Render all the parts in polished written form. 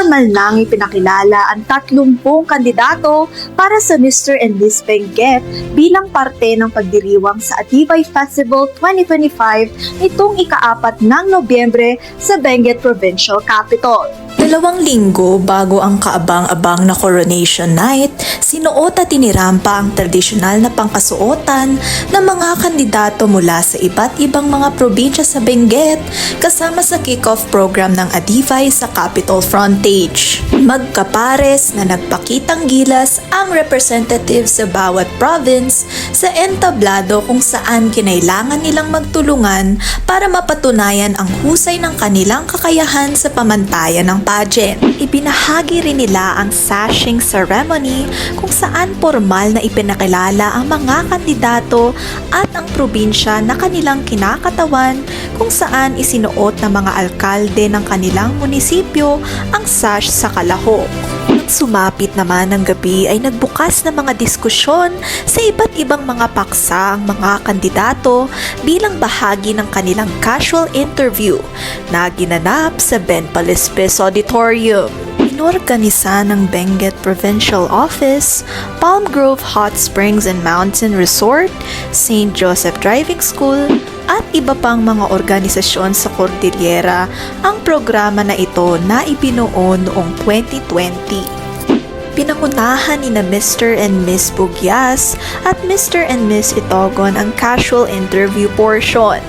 Formal nang ipinakilala ang 30 kandidato para sa Mr. and Miss Benguet bilang parte ng pagdiriwang sa Atibay Festival 2025 nitong ika-4 ng Nobyembre sa Benguet Provincial Capital. 2 linggo bago ang kaabang-abang na coronation night, sinuot at tinirampa ang tradisyonal na pangkasuotan ng mga kandidato mula sa iba't ibang mga probinsya sa Benguet kasama sa kick-off program ng Atibay sa Capitol Frontage. Magkapares na nagpakitang gilas ang representatives sa bawat province sa entablado kung saan kinailangan nilang magtulungan para mapatunayan ang husay ng kanilang kakayahan sa pamantayan ng pageant. Ibinahagi rin nila ang sashing ceremony kung saan formal na ipinakilala ang mga kandidato at ang probinsya na kanilang kinakatawan kung saan isinuot ng mga alkalde ng kanilang munisipyo ang sash sa kalahok. Nang sumapit naman ng gabi ay nagbukas ng mga diskusyon sa iba't ibang mga paksa ang mga kandidato bilang bahagi ng kanilang casual interview na ginanap sa Ben Palispes Auditorium. Inorganisa ng Benguet Provincial Office, Palm Grove Hot Springs and Mountain Resort, St. Joseph Driving School, at iba pang mga organisasyon sa Cordillera ang programa na ito na ibinuo noong 2020. Pinangunahan ni na Mr. and Miss Bugyas at Mr. and Miss Itogon ang casual interview portion.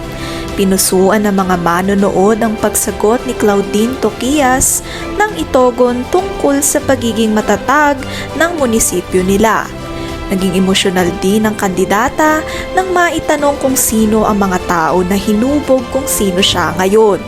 Pinusuan ng mga manonood ang pagsagot ni Claudine Toquias ng Itogon tungkol sa pagiging matatag ng munisipyo nila. Naging emosyonal din ang kandidata nang maitanong kung sino ang mga tao na hinubog kung sino siya ngayon.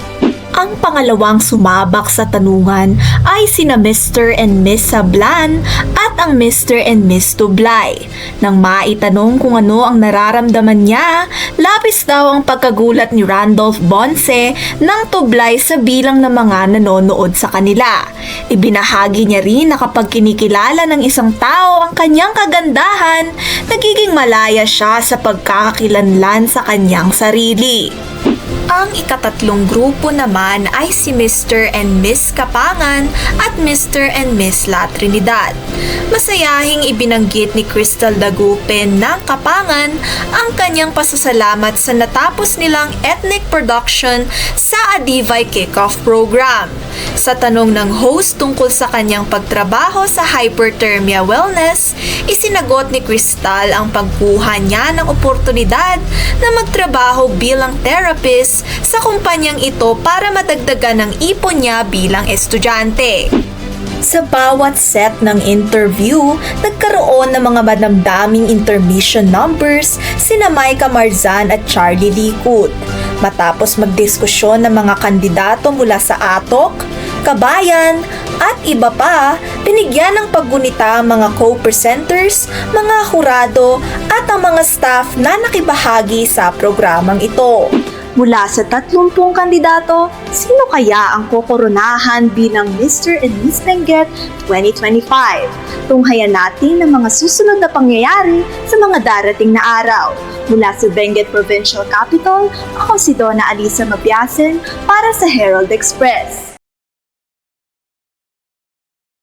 Ang pangalawang sumabak sa tanungan ay sina Mr. and Miss Sablan at ang Mr. and Miss Tublay. Nang maitanong kung ano ang nararamdaman niya, labis daw ang pagkagulat ni Randolph Bonce ng Tublay sa bilang ng mga nanonood sa kanila. Ibinahagi niya rin na kapag kinikilala ng isang tao ang kanyang kagandahan, nagiging malaya siya sa pagkakakilanlan sa kanyang sarili. Ang ikatatlong grupo naman ay si Mr. and Miss Kapangan at Mr. and Miss La Trinidad. Masayahing ibinanggit ni Crystal Dagupen ng Kapangan ang kanyang pasasalamat sa natapos nilang ethnic production sa Atibay Kickoff Program. Sa tanong ng host tungkol sa kanyang pagtrabaho sa Hyperthermia Wellness, isinagot ni Crystal ang pagkuha niya ng oportunidad na magtrabaho bilang therapist sa kumpanyang ito para madagdagan ang ipon niya bilang estudyante. Sa bawat set ng interview, nagkaroon ng mga madamdaming intermission numbers sina Micah Marzan at Charlie Likud. Matapos magdiskusyon ng mga kandidato mula sa Atok, Kabayan, at iba pa, binigyan ng paggunita ang mga co-presenters, mga hurado, at ang mga staff na nakibahagi sa programang ito. Mula sa 30 kandidato, sino kaya ang kokoronahan bilang Mr. and Miss Benguet 2025? Tunghayan natin ang mga susunod na pangyayari sa mga darating na araw. Mula sa Benguet Provincial Capital, ako si Donna Alisa Mabiasen para sa Herald Express.